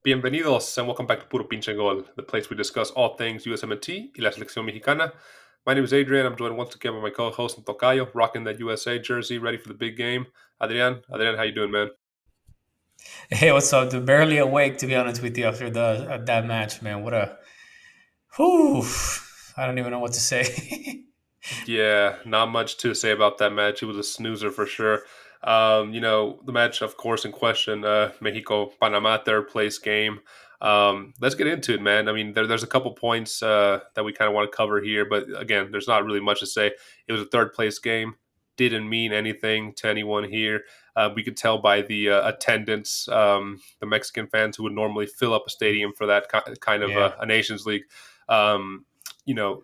Bienvenidos and welcome back to Puro Pinche Gol, the place we discuss all things USMNT y la selección mexicana. My name is Adrian. I'm joined once again by my co-host Tocayo, rocking that USA jersey, ready for the big game. Adrian, how you doing, man? Hey, what's up, dude? Barely awake, to be honest with you, after that match, man. What a whew! I don't even know what to say. Yeah, not much to say about that match. It was a snoozer for sure. The match, of course, in question, Mexico Panama third place game. Let's get into it, man. I mean, there's a couple points that we kind of want to cover here, but again, there's not really much to say. It was a third place game. Didn't mean anything to anyone here. We could tell by the attendance, the Mexican fans who would normally fill up a stadium for that kind of Yeah. a Nations League. Um,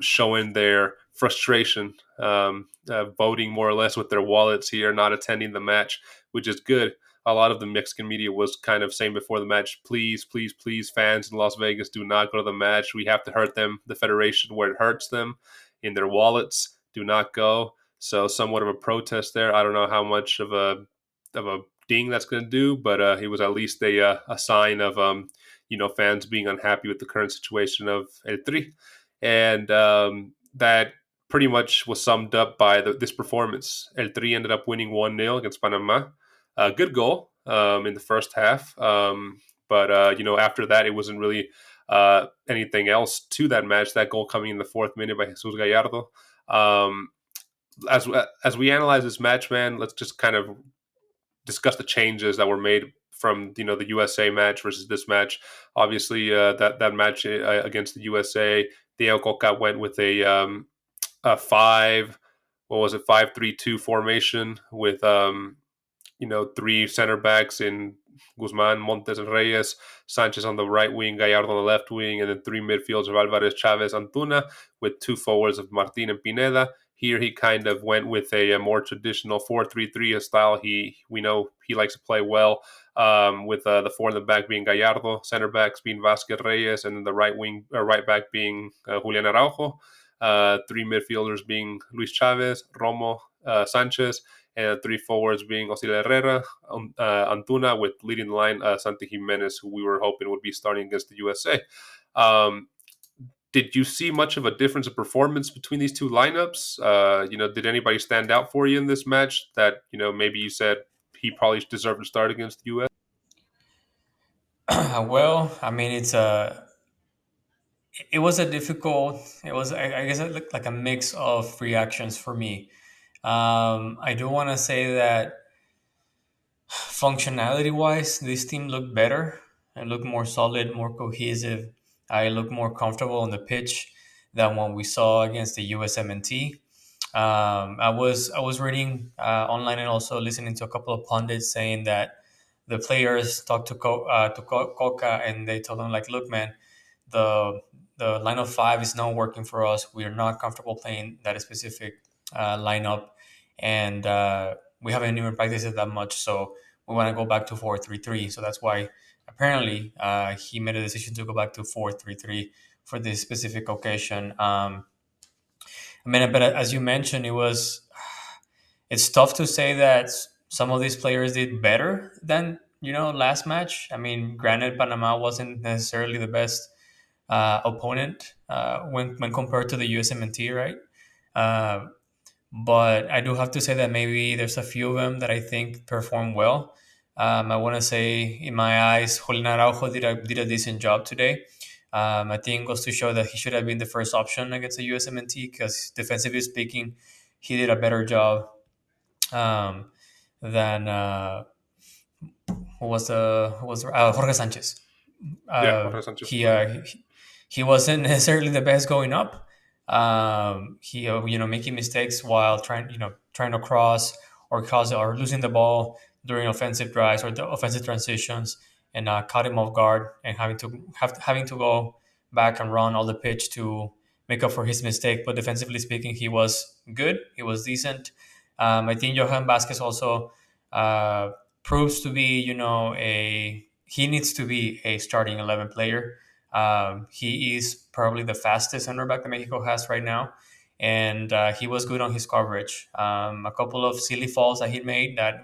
showing their frustration, voting more or less with their wallets here, not attending the match, which is good. A lot of the Mexican media was kind of saying before the match, please, please, please, fans in Las Vegas, do not go to the match. We have to hurt them, the federation, where it hurts them, in their wallets. Do not go. So somewhat of a protest there. I don't know how much of a ding that's going to do, but it was at least a sign of fans being unhappy with the current situation of eltri, and that pretty much was summed up by this performance. El Tri ended up winning 1-0 against Panama. Good goal in the first half. But after that, it wasn't really anything else to that match. That goal coming in the 4th minute by Jesus Gallardo. Um, as we analyze this match, man, let's just kind of discuss the changes that were made from the USA match versus this match. Obviously, that match against the USA, Diego Cocca went with a 5-3-2 formation with 3 center backs in Guzman, Montes, and Reyes, Sanchez on the right wing, Gallardo on the left wing, and then 3 midfields of Alvarez, Chavez, Antuna, with 2 forwards of Martin and Pineda. Here he kind of went with a more traditional 4-3-3 style. We know he likes to play well, with the 4 in the back being Gallardo, center backs being Vasquez, Reyes, and then the right back being Julian Araujo. 3 midfielders being Luis Chavez, Romo, Sanchez, and 3 forwards being Osile Herrera, Antuna, with leading the line santigimenez, who we were hoping would be starting against the USA. Did you see much of a difference of performance between these two lineups? Did anybody stand out for you in this match that maybe you said he probably deserved to start against the US? Well, I mean, it was a difficult. It was, I guess, it looked like a mix of reactions for me. I do want to say that functionality wise, this team looked better and looked more solid, more cohesive. I looked more comfortable on the pitch than what we saw against the USMNT. I was reading online and also listening to a couple of pundits saying that the players talked to Cocca, and they told him, like, look, man, the the line of 5 is not working for us. We are not comfortable playing that specific lineup, and we haven't even practiced it that much. So we want to go back to 4-3-3. So that's why apparently he made a decision to go back to 4-3-3 for this specific occasion. I mean, but as you mentioned, it's tough to say that some of these players did better than last match. I mean, granted, Panama wasn't necessarily the best opponent when compared to the USMNT, right? Uh, but I do have to say that maybe there's a few of them that I think performed well. I want to say, in my eyes, Julian Araujo did a decent job today. I think it goes to show that he should have been the first option against the USMNT because, defensively speaking, he did a better job um, than Jorge Sanchez. Yeah, Uh, Jorge Sanchez. he, uh, he he wasn't necessarily the best going up. He making mistakes while trying to cross or losing the ball during offensive drives or the offensive transitions, and caught him off guard and having to go back and run all the pitch to make up for his mistake. But defensively speaking, he was good. He was decent. I think Johan Vasquez also uh, proves to be, he needs to be a starting 11 player. He is probably the fastest center back that Mexico has right now, and he was good on his coverage. A couple of silly falls that he made that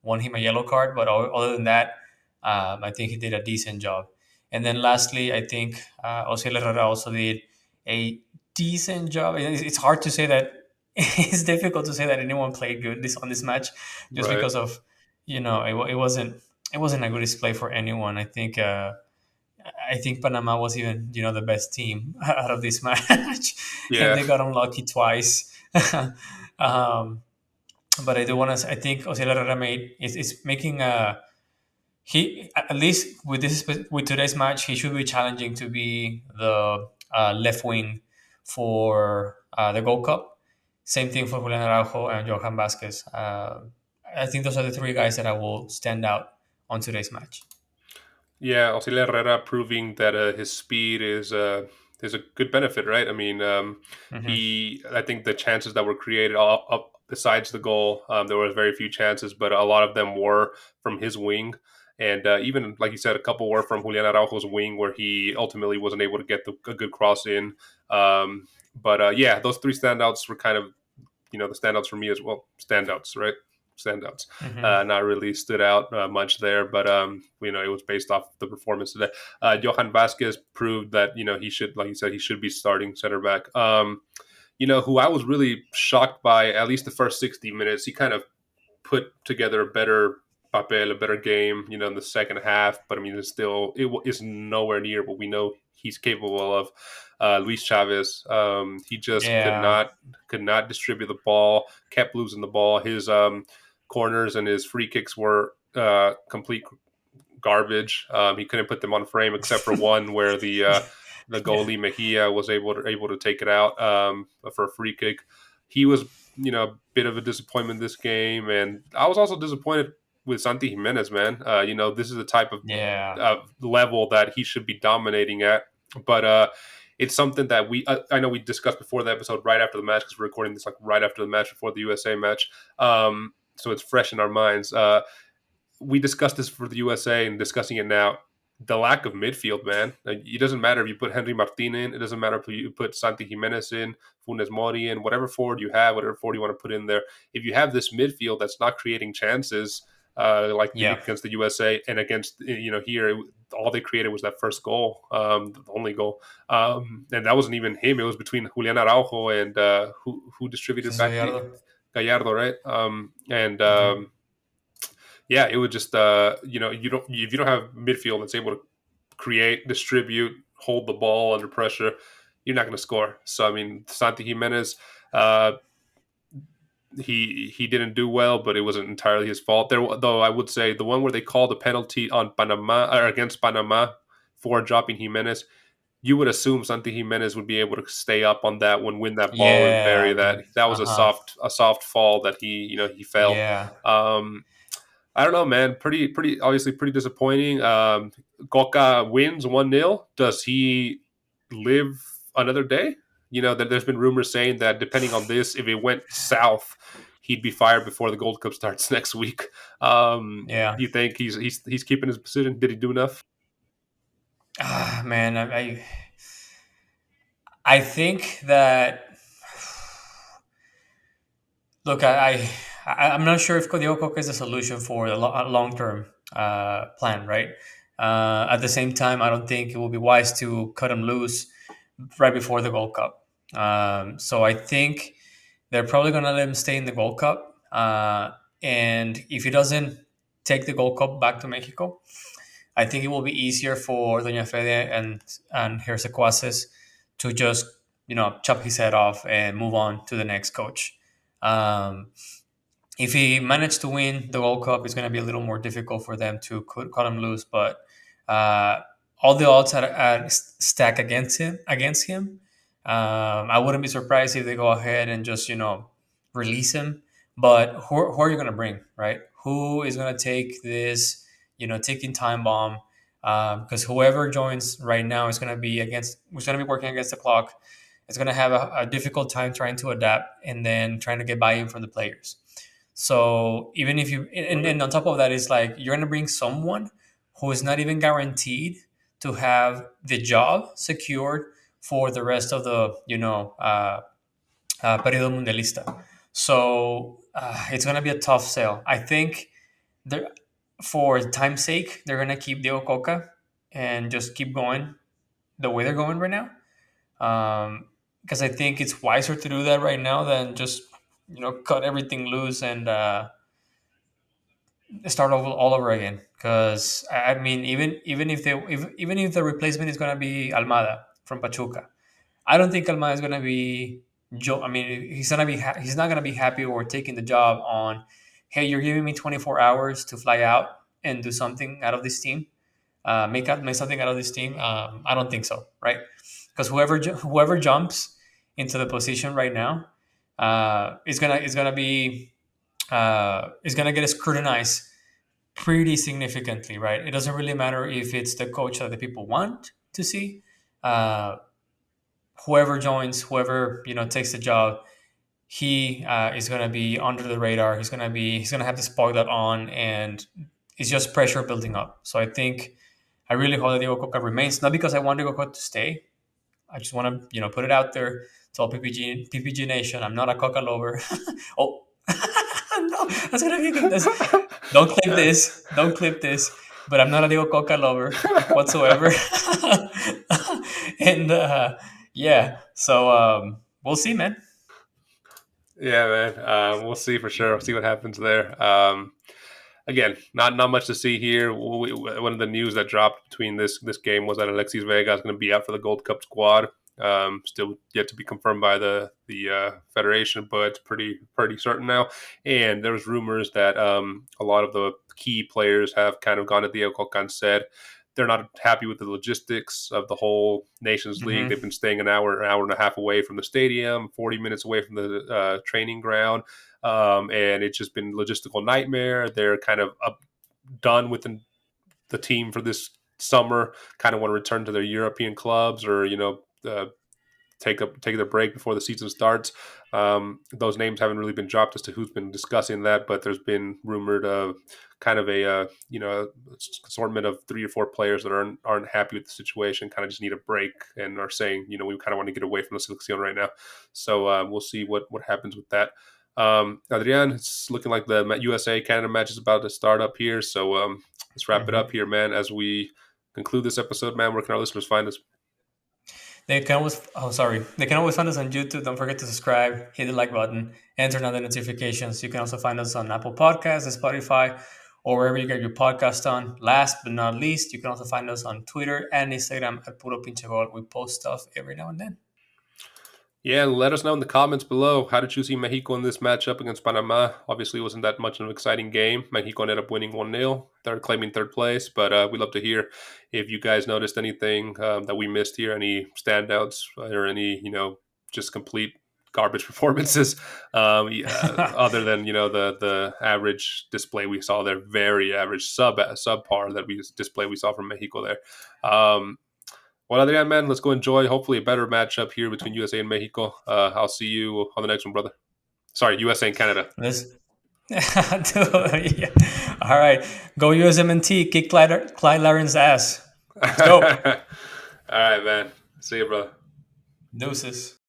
won him a yellow card, but other than that, I think he did a decent job. And then lastly, I think Osiel Herrera also did a decent job. It's hard to say that. It's difficult to say that anyone played good this on this match, just Right. because of it wasn't a good display for anyone. I think Panama was even the best team out of this match, and Yeah. they got unlucky twice. um, but I do want to. I think Osiel Herrera is making a he at least with today's match he should be challenging to be the left wing for the Gold Cup. Same thing for Julian Araujo and Johan Vasquez. I think those are the three guys that I will stand out on today's match. Yeah, Auxilia Herrera proving that his speed is a good benefit, right? I mean, Hmm. I think the chances that were created, all up besides the goal, there were very few chances, but a lot of them were from his wing, and even like you said, a couple were from Julian Araujo's wing, where he ultimately wasn't able to get a good cross in. But yeah, those three standouts were kind of the standouts for me as well. Standouts, right? Standouts. Hmm. Not really stood out much there, but it was based off the performance today. Johan Vasquez proved that he should, like you said, he should be starting center back. Who I was really shocked by, at least the first 60 minutes, he kind of put together a better papel, a better game, in the second half. But I mean, it's nowhere near what we know he's capable of. Luis Chavez, he just could Yeah, not distribute the ball, kept losing the ball. His corners and his free kicks were complete garbage. He couldn't put them on frame except for one where the yeah, goalie Mejia was able to take it out for a free kick. He was a bit of a disappointment this game, and I was also disappointed with Santigimenez, man. This is the type of yeah, level that he should be dominating at, but it's something that I know we discussed before the episode, right after the match, because we're recording this like right after the match, before the USA match. So it's fresh in our minds. We discussed this for the USA and discussing it now. The lack of midfield, man. It doesn't matter if you put Henry Martin in. It doesn't matter if you put Santigimenez in, Funes Mori in, whatever forward you have, whatever forward you want to put in there. If you have this midfield that's not creating chances, like they did yeah. against the USA and against here, all they created was that first goal, the only goal, and that wasn't even him. It was between Julian Araujo and who distributed Cesar back the Gallardo. Gallardo, right? And Mhm. yeah, it would just you don't if you don't have midfield that's able to create, distribute, hold the ball under pressure, you're not going to score. So I mean, Santigimenez, uh, he didn't do well, but it wasn't entirely his fault. There, though, I would say the one where they called a penalty on Panama or against Panama for dropping Jimenez, you would assume Santi Jimenez would be able to stay up on that one, win that ball, and bury Yeah, that. That was uh-huh. a soft fall that he fell. Yeah. Um, I don't know, man. Pretty obviously pretty disappointing. Cocca wins 1-0. Does he live another day? There's been rumors saying that depending on this, if it went south, he'd be fired before the Gold Cup starts next week. Yeah. Do you think he's keeping his position? Did he do enough? Man, I think that look, I'm not sure if Diego Cocca is a solution for a long term plan, right? At the same time, I don't think it will be wise to cut him loose right before the Gold Cup. So I think they're probably going to let him stay in the Gold Cup. And if he doesn't take the Gold Cup back to Mexico, I think it will be easier for Doña Fede and her sequaces to just chop his head off and move on to the next coach. Um, if he managed to win the World Cup, it's going to be a little more difficult for them to cut him loose. But uh, all the odds are stacked against him. I wouldn't be surprised if they go ahead and just release him. But who are you going to bring, right? Who is going to take this ticking time bomb? Because whoever joins right now is going to be working against the clock. It's going to have a difficult time trying to adapt and then trying to get buy-in from the players. So even if you Right. and on top of that, it's like you're gonna bring someone who is not even guaranteed to have the job secured for the rest of the periodo mundialista. So it's gonna be a tough sell. I think there. for time's sake, they're gonna keep Diego Cocca and just keep going the way they're going right now. Because I think it's wiser to do that right now than just cut everything loose and start all over again. Because I mean, even if the replacement is gonna be Almada from Pachuca, I don't think Almada is gonna be Joe. I mean, he's not gonna be happy or taking the job on. Hey, you're giving me 24 hours to fly out and do something out of this team. Make something out of this team. I don't think so, right? Because whoever jumps into the position right now is gonna get scrutinized pretty significantly, right? It doesn't really matter if it's the coach that the people want to see. Uh, Whoever joins, whoever takes the job, he is going to be under the radar. He's going to have the spotlight on, and it's just pressure building up. So I really hope that Diego Cocca remains, not because I want Diego Cocca to stay. I just want to put it out there to all PPG Nation. I'm not a Cocca lover. Oh, no, that's gonna be good. Don't clip this. Don't clip this. But I'm not a Diego Cocca lover whatsoever. And yeah, so we'll see, man. Yeah, man. We'll see for sure. We'll see what happens there. Again, not much to see here. One of the news that dropped between this game was that Alexis Vega is going to be out for the Gold Cup squad. Still yet to be confirmed by the federation, but it's pretty certain now. And there was rumors that a lot of the key players have kind of gone to Diego Cocca and said they're not happy with the logistics of the whole Nations League. Hmm. They've been staying an hour and a half away from the stadium, 40 minutes away from the training ground, and it's just been logistical nightmare. They're kind of done with the team for this summer. Kind of want to return to their European clubs, or take their break before the season starts. Those names haven't really been dropped as to who's been discussing that, but there's been rumored of kind of a assortment of 3 or 4 players that aren't happy with the situation, kind of just need a break, and are saying we kind of want to get away from the selección right now. So we'll see what happens with that. Adrian, it's looking like the USA Canada match is about to start up here, so let's wrap it up Hmm. here, man. As we conclude this episode, man, where can our listeners find us? They can always find us on YouTube. Don't forget to subscribe, hit the like button, and turn on the notifications. You can also find us on Apple Podcasts and Spotify, or wherever you get your podcast on. Last but not least, you can also find us on Twitter and Instagram at Puro Pinche Gol. We post stuff every now and then. Yeah, let us know in the comments below. How did you see Mexico in this matchup against Panama? Obviously, it wasn't that much of an exciting game. Mexico ended up winning 1-0. They're claiming third place, but we'd love to hear if you guys noticed anything that we missed here, any standouts or any, just complete garbage performances, other than, the average display we saw there, very average, subpar that we saw from Mexico there. Well, Adrian, man, let's go enjoy hopefully a better matchup here between USA and Mexico. I'll see you on the next one, brother. Sorry, USA and Canada. Let's Dude, yeah. All right, go USMNT, kick Clyde Laren's ass. Let's go. All right, man. See you, brother. Deuces.